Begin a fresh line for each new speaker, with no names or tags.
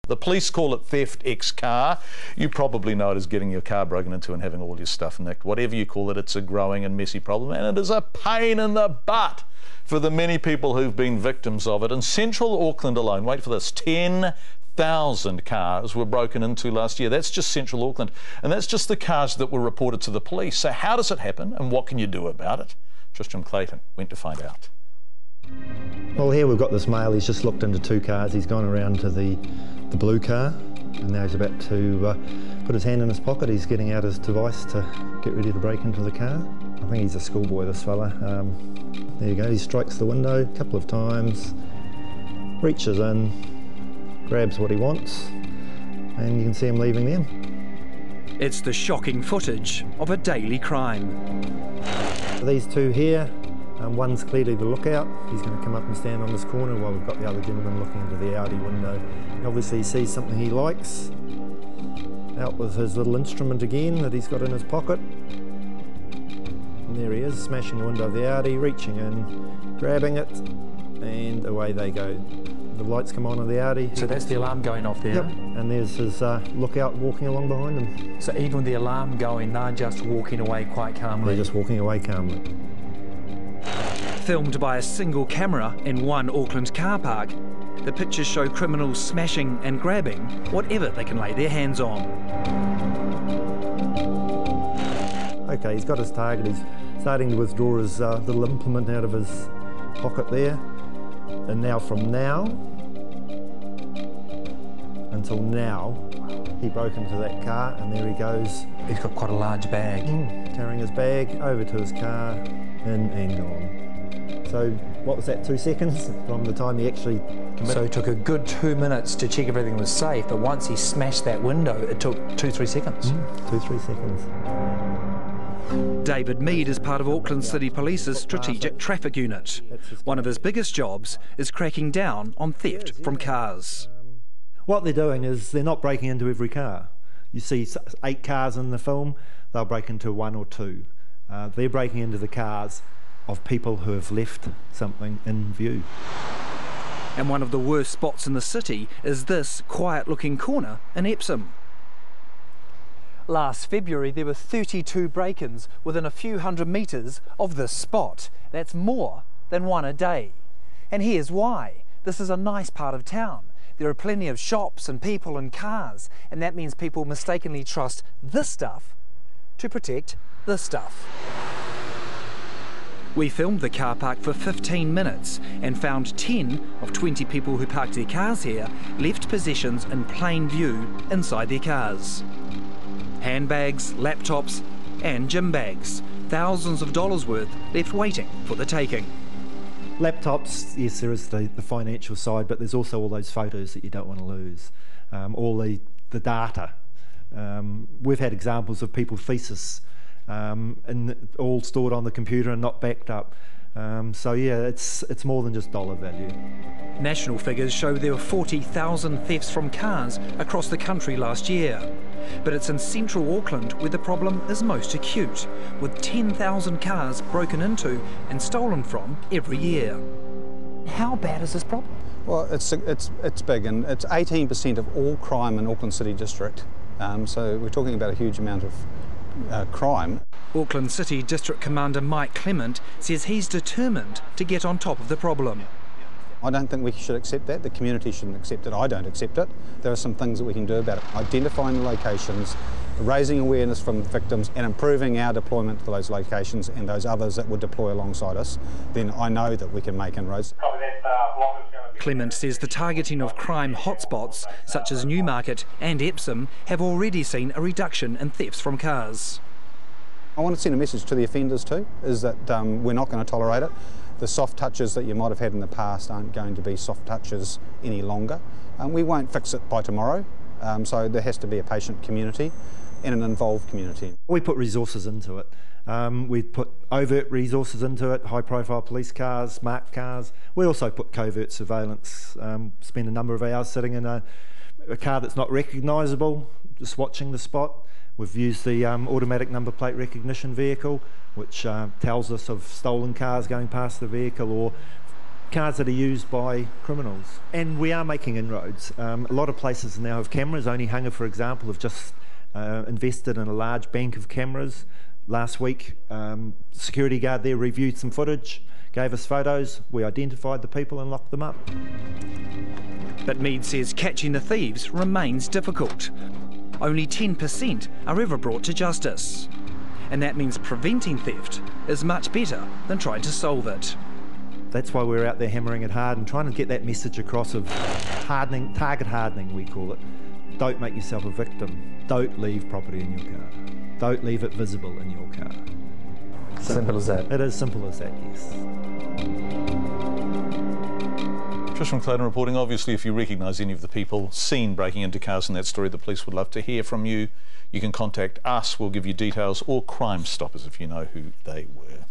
The police call it theft ex car. You probably know it as getting your car broken into and having all your stuff nicked. Whatever you call it, it's a growing and messy problem, and it is a pain in the butt for the many people who've been victims of it. In central Auckland alone, wait for this, 10,000 cars were broken into last year. That's just central Auckland, and that's just the cars that were reported to the police. So how does it happen, and what can you do about it? Tristram Clayton went to find out.
Well, here we've got this male. He's just looked into 2 cars. He's gone around to the blue car, and now he's about to put his hand in his pocket. He's getting out his device to get ready to break into the car. I think he's a schoolboy, this fella. There you go, he strikes the window a couple of times, reaches in, grabs what he wants, and you can see him leaving then.
It's the shocking footage of a daily crime.
These 2 here, one's clearly the lookout. He's going to come up and stand on this corner while we've got the other gentleman looking into the Audi window. Obviously he sees something he likes. Out with his little instrument again that he's got in his pocket. And there he is, smashing the window of the Audi, reaching in, grabbing it, and away they go. The lights come on the Audi.
So that's the alarm going off there?
Yep, and there's his lookout walking along behind him.
So even with the alarm going, they're just walking away quite calmly?
They're just walking away calmly.
Filmed by a single camera in one Auckland car park, the pictures show criminals smashing and grabbing whatever they can lay their hands on.
Okay, he's got his target. He's starting to withdraw his little implement out of his pocket there. And now from now until now, he broke into that car, and there he goes.
He's got quite a large bag.
Carrying his bag over to his car, in and gone. So what was that, 2 seconds from the time he actually committed?
So it took a good 2 minutes to check everything was safe, but once he smashed that window, it took 2-3 seconds.
2-3 seconds.
David Mead is part of Auckland City Police's Strategic Traffic Unit. One of his biggest jobs is cracking down on theft from cars.
What they're doing is they're not breaking into every car. You see 8 cars in the film, they'll break into 1 or 2. They're breaking into the cars of people who have left something in view.
And one of the worst spots in the city is this quiet-looking corner in Epsom. Last February, there were 32 break-ins within a few hundred metres of this spot. That's more than one a day. And here's why. This is a nice part of town. There are plenty of shops and people and cars, and that means people mistakenly trust this stuff to protect this stuff. We filmed the car park for 15 minutes and found 10 of 20 people who parked their cars here left possessions in plain view inside their cars. Handbags, laptops and gym bags. Thousands of dollars worth left waiting for the taking.
Laptops, yes, there is the financial side, but there's also all those photos that you don't want to lose. All the data. We've had examples of people's thesis and all stored on the computer and not backed up. So yeah, it's more than just dollar value.
National figures show there were 40,000 thefts from cars across the country last year. But it's in central Auckland where the problem is most acute, with 10,000 cars broken into and stolen from every year. How bad is this problem?
Well, it's big, and it's 18% of all crime in Auckland City District. So we're talking about a huge amount of crime.
Auckland City District Commander Mike Clement says he's determined to get on top of the problem.
I don't think we should accept that. The community shouldn't accept it. I don't accept it. There are some things that we can do about it. Identifying the locations, raising awareness from victims and improving our deployment to those locations and those others that would deploy alongside us, then I know that we can make inroads.
Clement says the targeting of crime hotspots such as Newmarket and Epsom have already seen a reduction in thefts from cars.
I want to send a message to the offenders too, is that we're not going to tolerate it. The soft touches that you might have had in the past aren't going to be soft touches any longer. We won't fix it by tomorrow, so there has to be a patient community and an involved community. We
put resources into it. We put overt resources into it, high-profile police cars, marked cars. We also put covert surveillance, spend a number of hours sitting in a car that's not recognisable, just watching the spot. We've used the automatic number plate recognition vehicle, which tells us of stolen cars going past the vehicle or cars that are used by criminals. And we are making inroads. A lot of places now have cameras. Only Hunger, for example, have just invested in a large bank of cameras. Last week, security guard there reviewed some footage, gave us photos, we identified the people and locked them up.
But Mead says catching the thieves remains difficult. Only 10% are ever brought to justice. And that means preventing theft is much better than trying to solve it.
That's why we're out there hammering it hard and trying to get that message across of hardening, target hardening we call it. Don't make yourself a victim. Don't leave property in your car. Don't leave it visible in your car.
Simple as that.
It is simple as that, yes.
Trish from Clayton reporting. Obviously, if you recognise any of the people seen breaking into cars in that story, the police would love to hear from you. You can contact us, we'll give you details, or Crime Stoppers if you know who they were.